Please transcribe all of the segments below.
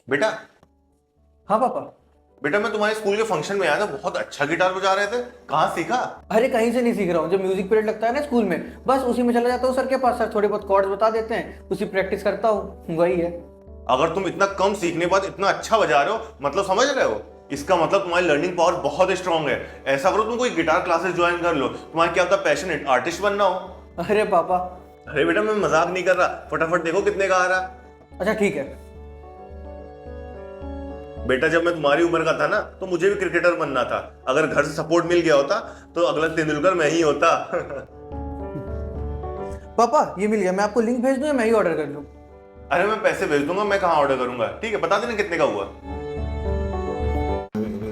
बेटा। हाँ पापा। बेटा मैं तुम्हारे स्कूल के फंक्शन में आया था, बहुत अच्छा गिटार बजा रहे थे, कहाँ सीखा? अरे कहीं से नहीं सीख रहा हूँ, जब म्यूजिक पीरियड लगता है ना स्कूल में बस उसी में चला जाता हूँ सर के पास। सर थोड़े बहुत कॉर्ड्स बता देते हैं, उसी प्रैक्टिस करता हूँ, वही है। अगर तुम इतना कम सीखने के बाद इतना अच्छा बजा रहे हो, मतलब समझ रहे हो, इसका मतलब तुम्हारी लर्निंग पावर बहुत स्ट्रांग है। ऐसा करो, तुम कोई गिटार क्लासेस ज्वाइन कर लो, तुम्हारा क्या होता है, पैशनेट आर्टिस्ट बनना हो। अरे पापा। अरे बेटा मैं मजाक नहीं कर रहा, फटाफट देखो कितने का आ रहा। अच्छा ठीक है। बेटा जब मैं तुम्हारी उम्र का था ना, तो मुझे भी क्रिकेटर बनना था। अगर घर से सपोर्ट मिल गया होता तो अगला तेंदुलकर मैं ही होता। पापा ये मिल गया, मैं आपको लिंक भेज दूँ या मैं ही ऑर्डर कर लूँ? अरे मैं पैसे भेज दूंगा, मैं कहाँ ऑर्डर करूंगा। ठीक है, बता देना कितने का हुआ।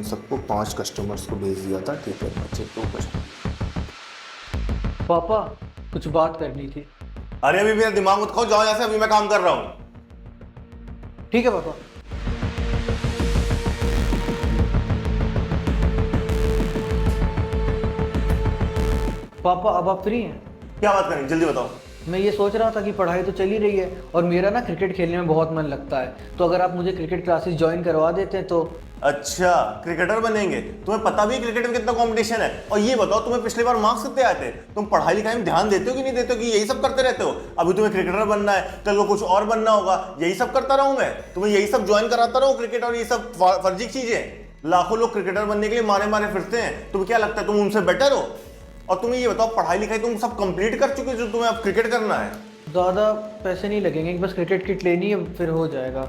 सबको 5 कस्टमर्स को भेज दिया था। ठीक है, बचे 2 कस्टमर। पापा कुछ बात करनी थी। अरे अभी मेरा दिमाग मत खाओ, जाओ यहाँ से, अभी मैं काम कर रहा हूँ। ठीक है पापा। पापा अब आप फ्री हैं? क्या बात करें, जल्दी बताओ। मैं ये सोच रहा था कि पढ़ाई तो चल ही रही है और मेरा ना क्रिकेट खेलने में बहुत मन लगता है, तो अगर आप मुझे क्रिकेट क्लासेस ज्वाइन करवा देते हैं तो। अच्छा क्रिकेटर बनेंगे? तुम्हें पता भी है क्रिकेट में कितना कंपटीशन है? और ये बताओ, तुम्हें पिछली बार मार्क्स कितने आए थे? तुम पढ़ाई लिखाई में ध्यान देते हो कि नहीं देते हो, कि यही सब करते रहते हो? अभी तुम्हें क्रिकेटर बनना है, कल को कुछ और बनना होगा, यही सब करता रहूं मैं? तुम्हें यही सब ज्वाइन कराता रहूं, क्रिकेट और ये सब फर्जी चीजें? लाखों लोग क्रिकेटर बनने के लिए मारे मारे फिरते हैं, तुम्हें क्या लगता है तुम उनसे बेटर हो? और तुम्हें ये बताओ, पढ़ाई लिखाई तुम सब कंप्लीट कर चुके हो जो तुम्हें अब क्रिकेट करना है? ज़्यादा पैसे नहीं लगेंगे, बस क्रिकेट किट लेनी है फिर हो जाएगा।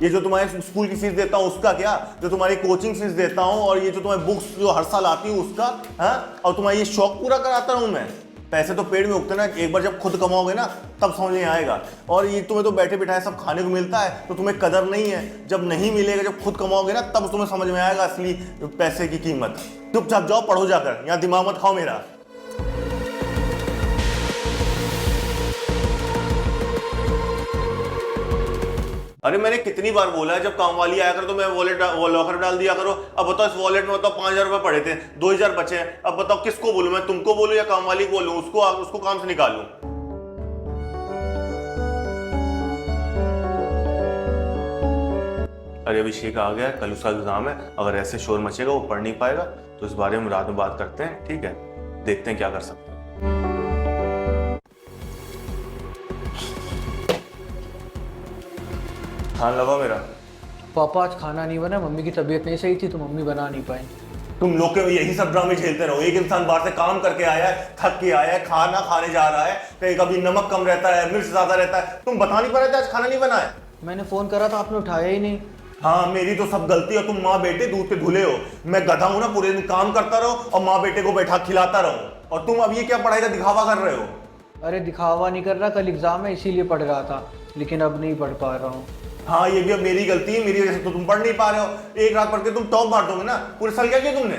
ये जो तुम्हारे स्कूल की फीस देता हूँ उसका क्या, जो तुम्हारी कोचिंग फीस देता हूँ, और ये जो तुम्हारी बुक्स जो हर साल आती है उसका, हाँ? और तुम्हारा ये शौक पूरा कराता हूँ मैं। पैसे तो पेड़ में उगते ना, एक बार जब खुद कमाओगे ना तब समझ में आएगा। और ये तुम्हें तो बैठे बिठाए सब खाने को मिलता है तो तुम्हें कदर नहीं है। जब नहीं मिलेगा, जब खुद कमाओगे ना, तब तुम्हें समझ में आएगा असली पैसे की कीमत। चुपचाप जाओ, पढ़ो जाकर, यहाँ दिमाग मत खाओ मेरा। अरे मैंने कितनी बार बोला है, जब काम वाली आया करो तो मैं वॉलेट लॉकर में डाल दिया करो। अब बताओ, इस वॉलेट में बताओ 5,000 रुपए पड़े थे, 2,000 बचे हैं। अब बताओ किसको बोलूं, मैं तुमको बोलूं या काम वाली को बोलूं? उसको काम से निकालूं? अरे अभिषेक आ गया, कल उसका एग्जाम है। अगर ऐसे शोर मचेगा, वो पढ़ नहीं पाएगा, तो इस बारे में रात में बात करते हैं। ठीक है, देखते हैं क्या कर सकते हैं। हाँ लगा मेरा। पापा आज खाना नहीं बना, मम्मी की तबीयत नहीं सही थी तो मम्मी बना नहीं पाई। तुम लोग के यही सब ड्रामे झेलते रहो। एक इंसान बाहर से काम करके आया है, थक के आया है, खाना खाने जा रहा है, कहीं कभी नमक कम रहता है, मिर्च ज्यादा रहता है, तुम बता नहीं पा रहे थे आज खाना नहीं बना है? मैंने फोन करा था, आपने उठाया ही नहीं। हाँ मेरी तो सब गलती है, तुम माँ बेटे दूध पे धुले हो। मैं गधा हूं ना, पूरे दिन काम करता रहो और माँ बेटे को बैठा खिलाता रहो। और तुम अब ये क्या पढ़ाई का दिखावा कर रहे हो? अरे दिखावा नहीं कर रहा, कल एग्जाम है इसीलिए पढ़ रहा था, लेकिन अब नहीं पढ़ पा रहा हूँ। हाँ ये भी अब मेरी गलती है, मेरी वजह से तो तुम पढ़ नहीं पा रहे हो। एक रात पढ़ के तुम टॉप मार दोगे ना, पूरे साल क्या किया तुमने?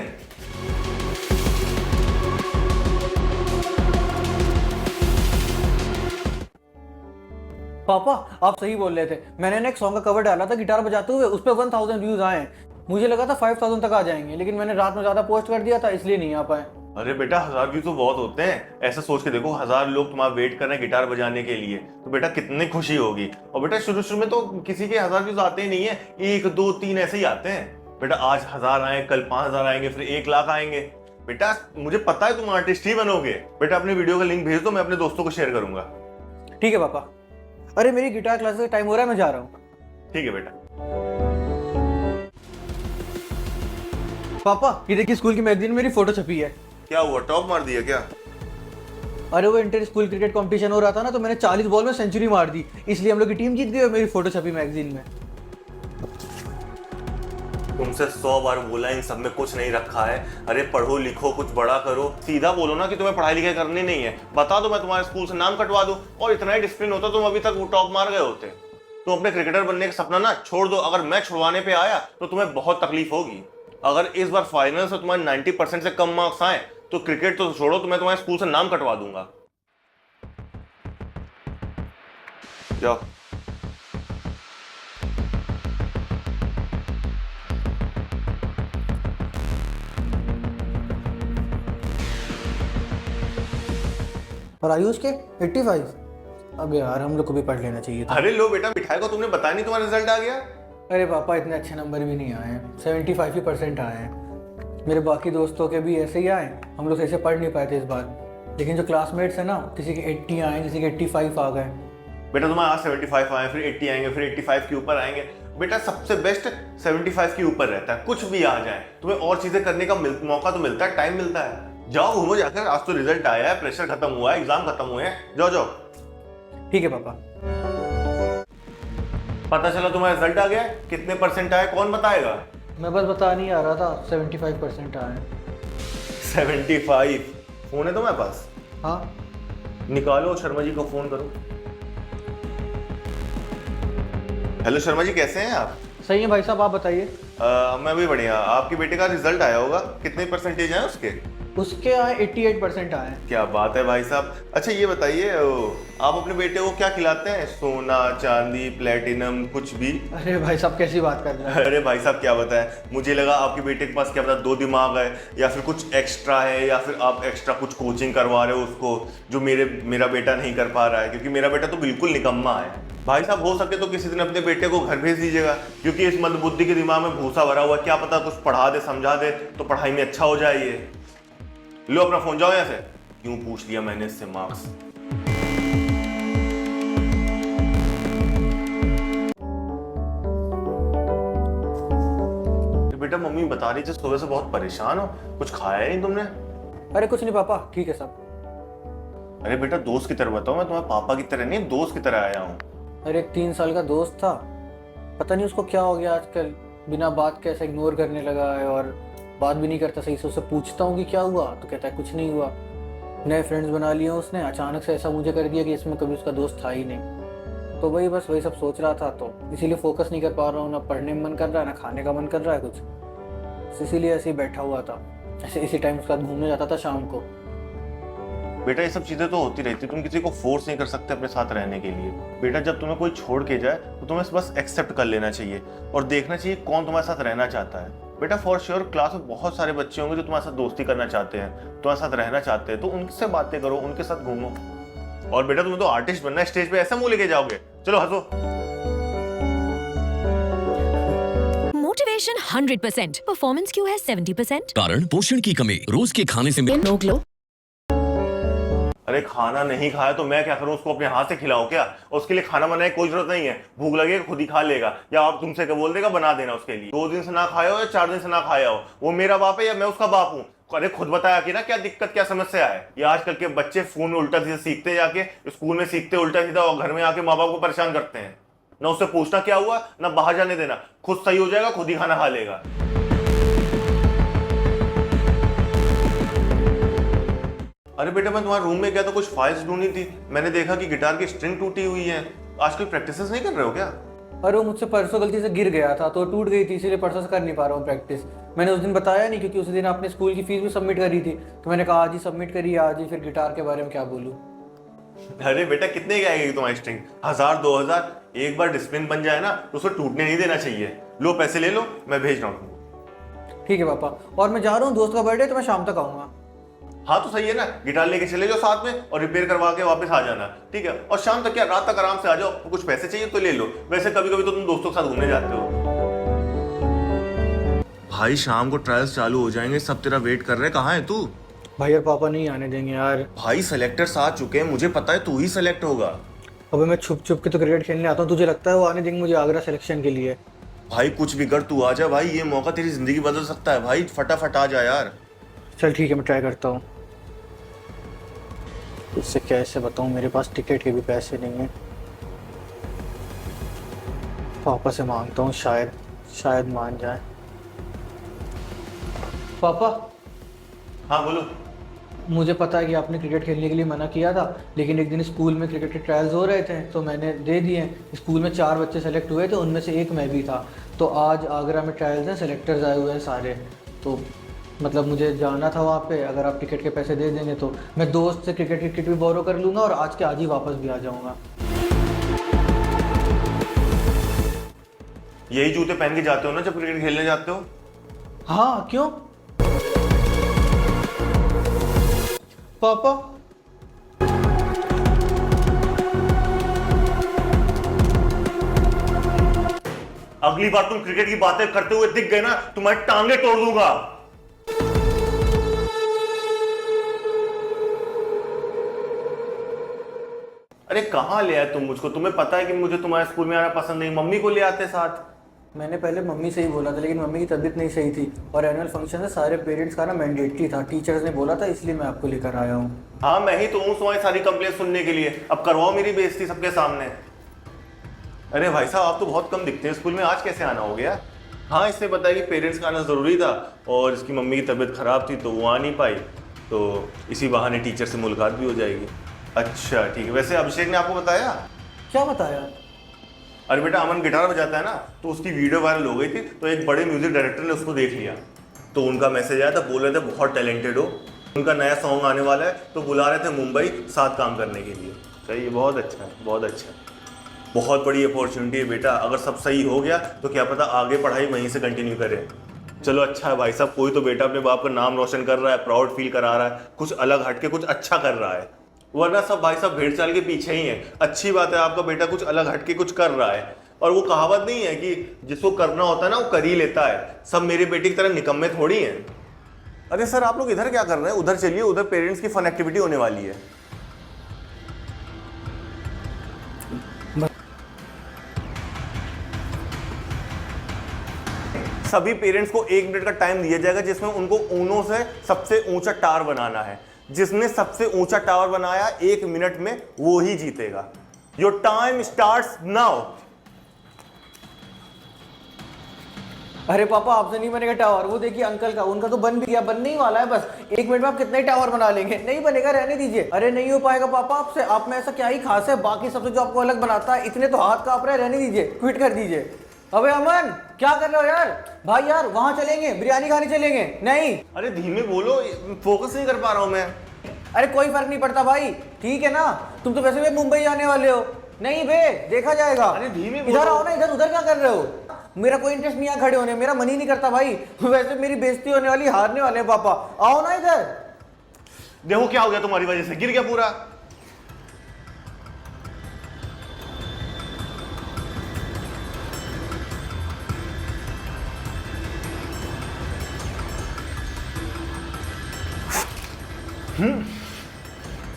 पापा आप सही बोल रहे थे, मैंने ना एक सॉन्ग का कवर डाला था गिटार बजाते हुए, उस पर 1000 व्यूज आए हैं। मुझे लगा था 5000 तक आ जाएंगे, लेकिन मैंने रात में ज्यादा पोस्ट कर दिया था इसलिए नहीं आ पाए। अरे बेटा 1000 व्यूज तो बहुत होते हैं। ऐसा सोच के देखो, 1000 लोग तुम्हारा वेट कर रहे हैं गिटार बजाने के लिए, तो बेटा कितनी खुशी होगी। और बेटा शुरू शुरू में तो किसी के 1000 व्यूज आते ही नहीं है, 1 2 3 ऐसे ही आते हैं। बेटा आज 1000 आए, कल 5000 आएंगे, फिर 1 लाख आएंगे। बेटा मुझे पता है तुम आर्टिस्ट ही बनोगे। बेटा अपनी वीडियो का लिंक भेज दो, मैं अपने दोस्तों को शेयर करूंगा। ठीक है पापा। अरे मेरी गिटार क्लासेस का टाइम हो रहा है, मैं जा रहा हूँ। ठीक है बेटा। पापा ये देखिए, स्कूल की मैगजीन में मेरी फोटो छपी है। क्या हुआ, टॉप मार दिया क्या? अरे वो इंटर स्कूल क्रिकेट कंपटीशन हो रहा था ना, तो मैंने 40 बॉल में सेंचुरी मार दी, इसलिए हम लोग की टीम जीत गई और मेरी फोटो छपी मैगजीन में। तुमसे 100 बार बोला, इन सब में कुछ नहीं रखा है। अरे पढ़ो लिखो, कुछ बड़ा करो। सीधा बोलो ना कि तुम्हें पढ़ाई लिखाई करनी नहीं है, बता दो, मैं तुम्हारे स्कूल से नाम कटवा दूं। और इतना ही डिसिप्लिन होता तुम अभी तक वो टॉप मार गए होते। तुम अपने क्रिकेटर बनने का सपना ना छोड़ दो। अगर मैं छुड़वाने पे आया तो तुम्हें बहुत तकलीफ होगी। अगर इस बार फाइनल से तुम्हारे 90% से कम मार्क्स आए तो क्रिकेट तो छोड़ो, तो मैं तुम्हारे स्कूल से नाम कटवा दूंगा। जाओ। और आयुष के 85। अब यार हम लोग को भी पढ़ लेना चाहिए था। अरे लो बेटा, मिठाई को तुमने बताया नहीं तुम्हारा रिजल्ट आ गया? अरे पापा इतने अच्छे नंबर भी नहीं आए हैं, 75% आए हैं। मेरे बाकी दोस्तों के भी ऐसे ही आए, हम लोग ऐसे पढ़ नहीं पाए थे इस बार। लेकिन जो क्लासमेट्स हैं ना, किसी के 80 आए, किसी के 85 आ गए। बेटा तुम्हारे आज 75 आए, फिर 80 आएंगे, फिर 85 के ऊपर आएंगे। बेटा सबसे बेस्ट 75 के ऊपर रहता है, कुछ भी आ जाए तुम्हें और चीजें करने का मौका तो मिलता है, टाइम मिलता है। जाओ घूमो जाकर, आज तो रिजल्ट आया है, प्रेशर खत्म हुआ है, एग्जाम खत्म हुए हैं, जाओ जाओ। ठीक है पापा। पता चला तुम्हारा रिजल्ट आ गया, कितने परसेंट आए कौन बताएगा? मैं बस बता नहीं आ रहा था, 75% आए हैं। 75? फोन है तुम्हारे पास? हाँ। निकालो, शर्मा जी को फोन करो। हेलो शर्मा जी, कैसे हैं आप? सही है भाई साहब, आप बताइए। मैं भी बढ़िया। आपके बेटे का रिजल्ट आया होगा, कितने परसेंटेज हैं उसके? उसके आए 88% आए हैं। क्या बात है भाई साहब। अच्छा ये बताइए, आप अपने बेटे को क्या खिलाते हैं? सोना, चांदी, प्लेटिनम, कुछ भी? अरे भाई साहब कैसी बात कर रहे हैं? अरे भाई साहब क्या बताएं, मुझे लगा आपके बेटे के पास क्या पता 2 दिमाग है, या फिर कुछ एक्स्ट्रा है, या फिर आप एक्स्ट्रा कुछ कोचिंग करवा रहे हो उसको, जो मेरा बेटा नहीं कर पा रहा है। क्योंकि मेरा बेटा तो बिल्कुल निकम्मा है। भाई साहब हो सके तो किसी दिन अपने बेटे को घर भेज दीजिएगा, क्योंकि इस मंदबुद्धि के दिमाग में भूसा भरा हुआ है। क्या पता कुछ पढ़ा दे, समझा दे तो पढ़ाई में अच्छा हो जाए ये। लो अपना फोन, जाओ यहाँ से। क्यों पूछ लिया मैंने इससे मार्क्स? बेटा मम्मी बता रही थी सुबह से बहुत परेशान हो, कुछ खाया नहीं तुमने? अरे कुछ नहीं पापा, ठीक है सब। अरे बेटा दोस्त की तरह बताओ, मैं तुम्हारे पापा की तरह नहीं, दोस्त की तरह आया हूँ। अरे एक 3 साल का दोस्त था, पता नहीं उसको क्या हो गया आजकल, बिना बात के ऐसे इग्नोर करने लगा है और बात भी नहीं करता सही से। उससे पूछता हूँ कि क्या हुआ तो कहता है कुछ नहीं हुआ। नए फ्रेंड्स बना लिए उसने, अचानक से ऐसा मुझे कर दिया कि इसमें कभी उसका दोस्त था ही नहीं। तो बस वही सब सोच रहा था, तो इसीलिए फोकस नहीं कर पा रहा हूँ, ना पढ़ने में मन कर रहा है, ना खाने का मन कर रहा है कुछ। इसीलिए ऐसे ही बैठा हुआ था, ऐसे इसी टाइम उसके साथ घूमने जाता था शाम को। बेटा ये सब चीजें तो होती रहती, तुम किसी को फोर्स नहीं कर सकते अपने साथ रहने के लिए। बेटा जब तुम्हें कोई छोड़ के जाए तो तुम्हें बस एक्सेप्ट कर लेना चाहिए और देखना चाहिए कौन तुम्हारे साथ रहना चाहता है। बेटा फॉर श्योर क्लास में बहुत सारे बच्चे होंगे जो तुम्हारे साथ दोस्ती करना चाहते हैं, तुम्हारे साथ रहना चाहते हैं, तो उनसे बातें करो, उनके साथ घूमो। और बेटा तुम्हें तो आर्टिस्ट बनना है, स्टेज पे ऐसा मुंह लेके जाओगे, चलो हंसो। मोटिवेशन 100%, परफॉर्मेंस क्यों है 70%? कारण पोषण की कमी, रोज के खाने से नो ग्लो। अरे खाना नहीं खाया तो मैं क्या करूं, उसको अपने हाथ से खिलाऊं क्या? उसके लिए खाना बनाने की कोई जरूरत नहीं है, भूख लगेगा खुद ही खा लेगा, या आप तुमसे क्या बोल देगा बना देना उसके लिए। 2 दिन से ना खाया हो या 4 दिन से ना खाया हो, वो मेरा बाप है या मैं उसका बाप हूँ? अरे खुद बताया कि ना क्या दिक्कत क्या समस्या है। ये आजकल के बच्चे फोन में उल्टा सीधा सीखते, जाके स्कूल में सीखते उल्टा सीधा, और घर में आके माँ बाप को परेशान करते हैं। ना उससे पूछना क्या हुआ, ना बाहर जाने देना, खुद सही हो जाएगा, खुद ही खाना खा लेगा। अरे बेटा मैं तुम्हारे रूम में गया तो कुछ फाइल्स ढूंढी थी, मैंने देखा कि गिटार की स्ट्रिंग टूटी हुई है। आजकल प्रैक्टिस नहीं कर रहे हो क्या? अरे वो मुझसे परसों गलती से गिर गया था तो टूट गई थी, इसीलिए परसों से कर नहीं पा रहा हूँ प्रैक्टिस। मैंने उस दिन बताया नहीं, क्योंकि उस दिन आपने स्कूल की फीस भी सबमिट करी थी, तो मैंने कहा आज ही सबमिट करिए आज ही, फिर गिटार के बारे में क्या बोलूँ। अरे बेटा कितने की आएगी तुम्हारी स्ट्रिंग? 1000 2000? एक बार डिसिप्लिन बन जाए ना तो उसको टूटने नहीं देना चाहिए। लो पैसे ले लो, मैं भेज रहा हूँ। ठीक है पापा, और मैं जा रहा हूँ, दोस्त का बर्थडे, तो मैं शाम तक आऊँगा। हाँ तो सही है ना, गिटार लेके चले जाओ साथ में और रिपेयर करवा के वापस आ जाना, ठीक है? और शाम तक क्या, रात तक आराम से आ जाओ। कुछ पैसे चाहिए तो ले लो, वैसे कभी कभी तो तुम दोस्तों के साथ घूमने जाते हो। भाई शाम को ट्रायल्स चालू हो जाएंगे, सब तेरा वेट कर रहे हैं, कहाँ है तू? भाई यार पापा नहीं आने देंगे यार। भाई सेलेक्टर्स आ चुके हैं, मुझे पता है तू ही सेलेक्ट होगा। अबे मैं छुप छुप के तो क्रिकेट खेलने आता हूँ, तुझे लगता है वो आने देंगे मुझे आगरा सिलेक्शन के लिए? भाई कुछ भी कर, तू आ जा भाई, ये मौका तेरी जिंदगी बदल सकता है भाई, फटाफट आ जा यार। चल ठीक है, मैं ट्राई करता हूँ। इससे कैसे बताऊँ, मेरे पास टिकट के भी पैसे नहीं हैं। पापा से मांगता हूँ, शायद मान जाए। पापा। हाँ बोलो। मुझे पता है कि आपने क्रिकेट खेलने के लिए मना किया था, लेकिन एक दिन स्कूल में क्रिकेट के ट्रायल्स हो रहे थे तो मैंने दे दिए। स्कूल में 4 बच्चे सेलेक्ट हुए थे, उनमें से एक मैं भी था। तो आज आगरा में ट्रायल्स हैं, सेलेक्टर्स आए हुए हैं सारे, तो मतलब मुझे जाना था वहाँ पे। अगर आप टिकट के पैसे दे देंगे तो मैं दोस्त से क्रिकेट की किट भी बोरो कर लूँगा और आज के आज ही वापस भी आ जाऊँगा। यही जूते पहन के जाते हो ना जब क्रिकेट खेलने जाते हो? हाँ क्यों पापा? अगली बार तुम क्रिकेट की बातें करते हुए दिख गए ना, तुम्हारी टांगे तोड़ दूंगा। अरे कहां ले आए तुम मुझको? तुम्हें पता है कि मुझे तुम्हारे स्कूल में आना पसंद नहीं, मम्मी को ले आते साथ। मैंने पहले मम्मी से ही बोला था, लेकिन मम्मी की तबीयत नहीं सही थी और एनुअल फंक्शन में सारे पेरेंट्स का ना मैंडेटरी था, टीचर्स ने बोला था, इसलिए मैं आपको लेकर आया हूँ। हाँ, मैं ही तो हूँ तुम्हारी सारी कंप्लेंट सुनने के लिए। अब करवाओ मेरी बेइज्जती सबके सामने। अरे भाई साहब, आप तो बहुत कम दिखते हैं स्कूल में, आज कैसे आना हो गया? हाँ, इसने बताया कि पेरेंट्स का आना ज़रूरी था और इसकी मम्मी की तबीयत ख़राब थी तो वो आ नहीं पाई, तो इसी बहाने टीचर से मुलाकात भी हो जाएगी। अच्छा ठीक है। वैसे अभिषेक ने आपको बताया? क्या बताया? अरे बेटा, अमन गिटार बजाता है ना, तो उसकी वीडियो वायरल हो गई थी, तो एक बड़े म्यूजिक डायरेक्टर ने उसको देख लिया, तो उनका मैसेज आया था, बोल रहे थे बहुत टैलेंटेड हो, उनका नया सॉन्ग आने वाला है, तो बुला रहे थे मुंबई साथ काम करने के लिए। सही है, बहुत अच्छा है, बहुत अच्छा। बहुत बड़ी अपॉर्चुनिटी है बेटा, अगर सब सही हो गया तो क्या पता आगे पढ़ाई वहीं से कंटिन्यू करें। चलो अच्छा है भाई साहब, कोई तो बेटा अपने बाप का नाम रोशन कर रहा है, प्राउड फील करा रहा है, कुछ अलग हटके कुछ अच्छा कर रहा है, वरना सब भाई साहब भेड़ चाल के पीछे ही है। अच्छी बात है, आपका बेटा कुछ अलग हटके कुछ कर रहा है। और वो कहावत नहीं है कि जिसको करना होता है ना वो कर ही लेता है, सब मेरे बेटे की तरह निकम्मे थोड़ी हैं। अरे सर, आप लोग इधर क्या कर रहे हैं? उधर चलिए, उधर पेरेंट्स की फन एक्टिविटी होने वाली है। सभी पेरेंट्स को 1 मिनट का टाइम दिया जाएगा जिसमें उनको ऊनो से सबसे ऊंचा टावर बनाना है। जिसने सबसे ऊंचा टावर बनाया 1 मिनट में वो ही जीतेगा। Your time starts now. अरे पापा, आपसे नहीं बनेगा टावर। वो देखिए अंकल का, उनका तो बन भी गया, बनने ही वाला है। बस 1 मिनट में आप कितने टावर बना लेंगे? नहीं बनेगा, रहने दीजिए। अरे नहीं हो पाएगा पापा आपसे, आप में ऐसा क्या ही खास है बाकी सबसे जो आपको अलग बनाता है? इतने तो हाथ कांप रहे हैं, रहने दीजिए, क्विट कर दीजिए। अबे अमन, क्या कर रहे हो यार? भाई यार, वहां चलेंगे, बिरयानी खाने चलेंगे। नहीं। अरे धीमे बोलो, फोकस नहीं कर पा रहा हूं मैं। अरे कोई फर्क नहीं पड़ता भाई, ठीक है ना? तुम तो वैसे भी मुंबई आने वाले हो। नहीं बे, देखा जाएगा। अरे धीमे बोलो। इधर आओ ना, इधर उधर क्या कर रहे हो? मेरा कोई इंटरेस्ट नहीं है खड़े होने, मेरा मन ही नहीं करता भाई। वैसे मेरी बेइज्जती होने वाली, हारने वाले हैं पापा। आओ ना इधर। देखो क्या हो गया तुम्हारी वजह से, गिर गया पूरा।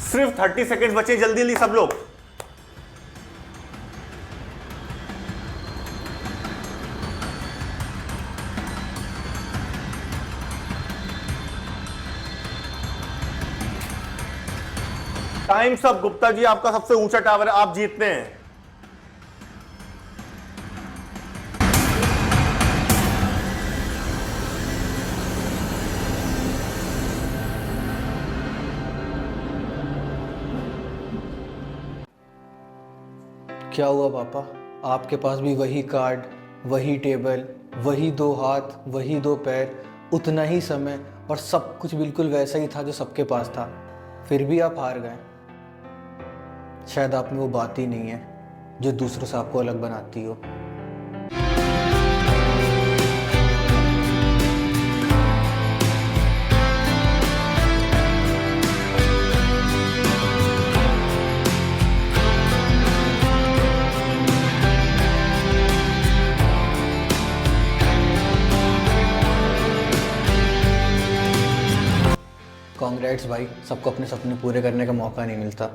सिर्फ 30 सेकेंड बचे, जल्दी जल्दी सब लोग। टाइम्स अप गुप्ता जी, आपका सबसे ऊंचा टावर है, आप जीतते हैं। क्या हुआ पापा? आपके पास भी वही कार्ड, वही टेबल, वही 2 हाथ, वही 2 पैर, उतना ही समय और सब कुछ बिल्कुल वैसा ही था जो सबके पास था, फिर भी आप हार गए। शायद आप में वो बात ही नहीं है जो दूसरों से आपको अलग बनाती हो। कांग्रेट्स भाई, सबको अपने सपने पूरे करने का मौका नहीं मिलता।